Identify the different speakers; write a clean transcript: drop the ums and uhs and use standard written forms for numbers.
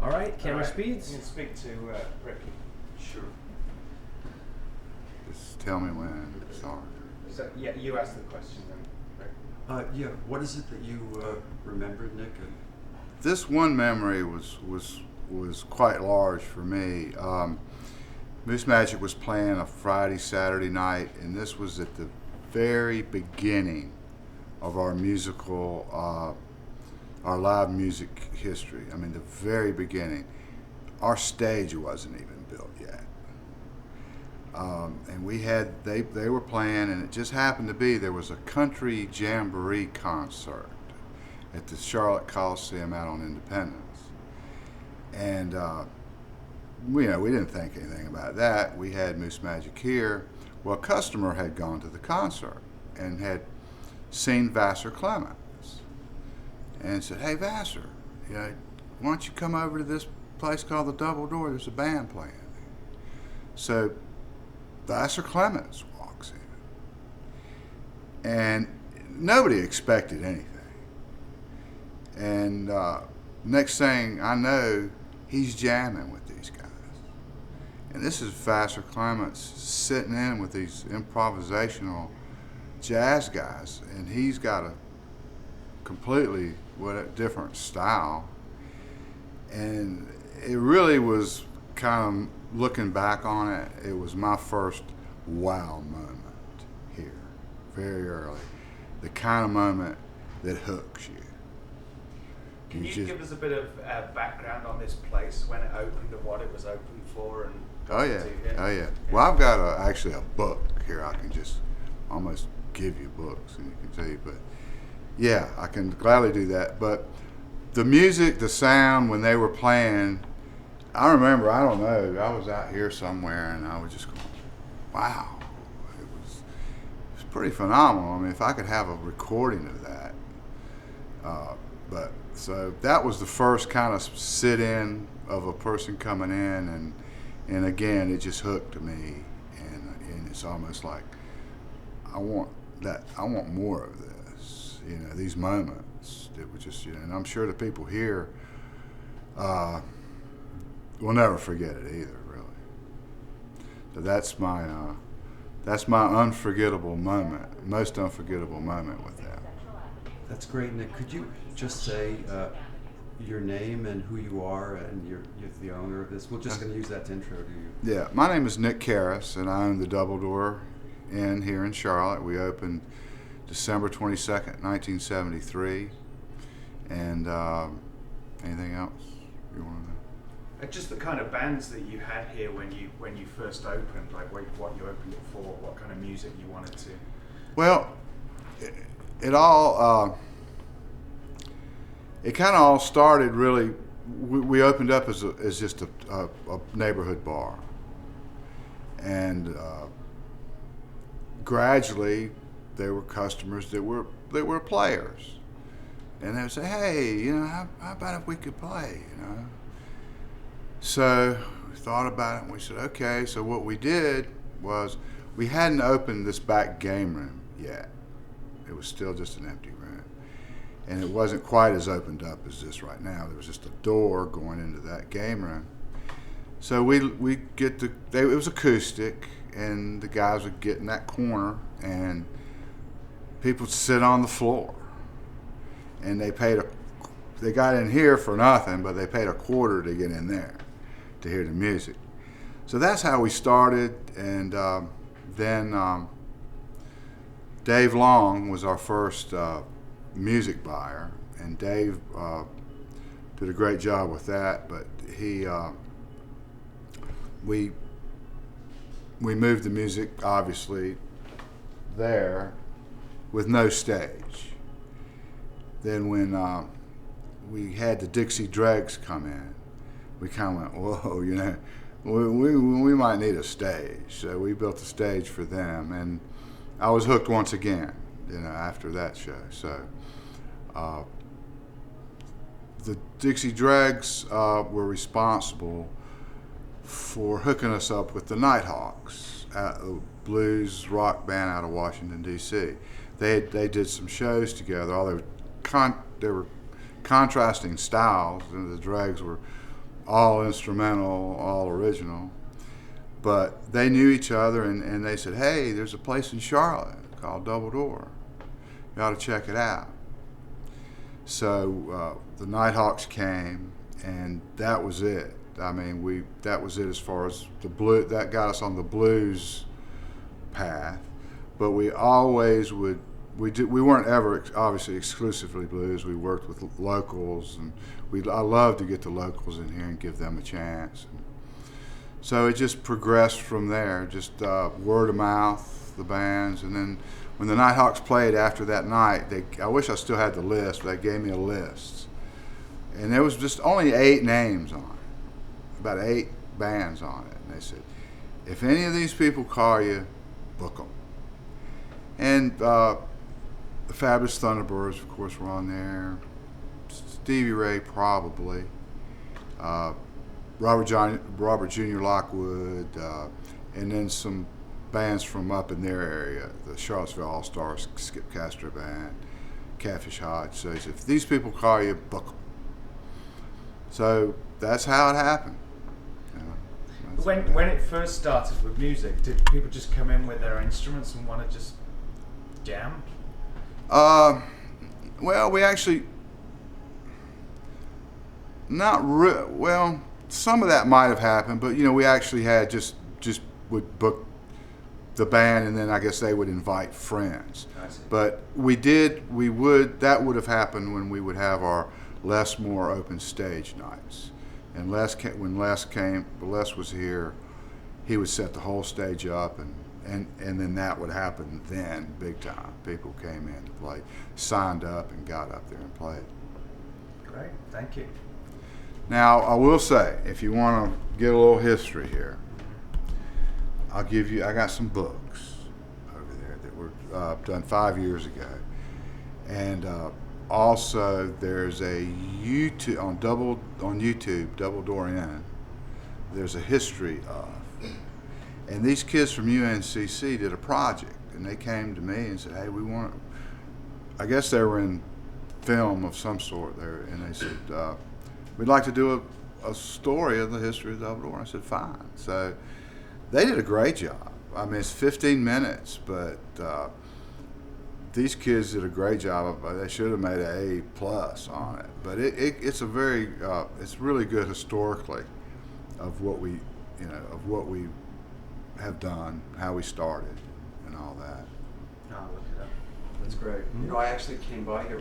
Speaker 1: All right, camera
Speaker 2: You
Speaker 1: speeds.
Speaker 2: can speak to Ricky.
Speaker 3: Sure.
Speaker 4: Just tell me when. Sorry.
Speaker 2: So, yeah, you asked the question then, Rick.
Speaker 3: Yeah, what is it that you remembered, Nick?
Speaker 4: This one memory was quite large for me. Moose Magic was playing a Friday, Saturday night, and this was at the very beginning of our musical, our live music history. I mean, the very beginning. Our stage wasn't even built yet. And we had, they were playing, and it just happened to be there was a country jamboree concert at the Charlotte Coliseum out on Independence. And we didn't think anything about that. We had Moose Magic here. Well, a customer had gone to the concert and had seen Vassar Clements and said, "Hey, Vassar, why don't you come over to this place called the Double Door? There's a band playing." So Vassar Clements walks in, and nobody expected anything. And next thing I know, he's jamming with these guys. And this is Vassar Clements sitting in with these improvisational jazz guys, and he's got a completely different style. And it really was kind of, looking back on it, it was my first wow moment here, very early. The kind of moment that hooks you.
Speaker 2: Can you give us a bit of background on this place, when it opened and what it was open for? And
Speaker 4: Oh yeah. Well, I've got actually a book here. I can just almost give you books and you can see. But yeah, I can gladly do that. But the music, the sound when they were playing, I remember. I don't know. I was out here somewhere and I was just going, "Wow!" It was pretty phenomenal. I mean, if I could have a recording of that, but so that was the first kind of sit-in of a person coming in, and again, it just hooked me, and it's almost like I want more of this, these moments that were just, and I'm sure the people here will never forget it either, really. So that's my unforgettable moment, most unforgettable moment with them.
Speaker 3: That's great, Nick. Could you just say your name and who you are, and you're the owner of this? We're just going to use that to intro to you.
Speaker 4: Yeah, my name is Nick Karras, and I own the Double Door Inn here in Charlotte. We opened December 22nd, 1973. And anything else you want to know?
Speaker 2: just the kind of bands that you had here when you first opened, like what you opened it for, what kind of music you wanted to.
Speaker 4: Well, it all it kind of all started really. We opened up as just a neighborhood bar, and gradually there were customers that were players, and they would say, "Hey, how about if we could play?" So we thought about it, and we said, "Okay." So what we did was we hadn't opened this back game room yet. It was still just an empty room. And it wasn't quite as opened up as this right now. There was just a door going into that game room. So it was acoustic, and the guys would get in that corner, and people would sit on the floor. And they got in here for nothing, but they paid a quarter to get in there to hear the music. So that's how we started, and then Dave Long was our first music buyer, and Dave did a great job with that. But we moved the music obviously there with no stage. Then when we had the Dixie Dregs come in, we kind of went, whoa, we might need a stage. So we built a stage for them, and I was hooked once again, after that show. So the Dixie Dregs were responsible for hooking us up with the Nighthawks, a blues rock band out of Washington, D.C. They did some shows together. They were contrasting styles, and the Dregs were all instrumental, all original. But they knew each other, and they said, hey, there's a place in Charlotte called Double Door. You ought to check it out. So the Nighthawks came, and that was it. I mean, that was it as far as the blue. That got us on the blues path. But we always would. We weren't ever obviously exclusively blues. We worked with locals, and I love to get the locals in here and give them a chance. So it just progressed from there, just word of mouth, the bands, and then when the Nighthawks played after that night, I wish I still had the list, but they gave me a list, and there was just only 8 names on it, about 8 bands on it, and they said, if any of these people call you, book them. And the Fabulous Thunderbirds, of course, were on there. Stevie Ray, probably. Robert Jr. Lockwood, and then some bands from up in their area, the Charlottesville All-Stars, Skip Castro Band, Catfish Hodge. So he said, if these people call you, book them. So that's how it happened. You know,
Speaker 2: when it first started with music, did people just come in with their instruments and want to just jam?
Speaker 4: Well, we actually, well, some of that might have happened, but you know, we actually had just would book the band, and then I guess they would invite friends. But that would have happened when we would have our Les Moore open stage nights. And when Les was here, he would set the whole stage up, and then that would happen then, big time. People came in to play, signed up, and got up there and played.
Speaker 2: Great, thank you.
Speaker 4: Now, I will say, if you want to get a little history here, I got some books over there that were done 5 years ago. And also, there's a YouTube, on YouTube, Double Door Inn, there's a history of. And these kids from UNCC did a project, and they came to me and said, hey, I guess they were in film of some sort there, and they said, we'd like to do a story of the history of Double Door. I said, fine. So they did a great job. I mean, it's 15 minutes, but these kids did a great job. They should have made an A+ on it. But it's a very, it's really good historically of what we have done, how we started, and all that.
Speaker 2: I'll look it up.
Speaker 3: That's great. You know, I actually came by here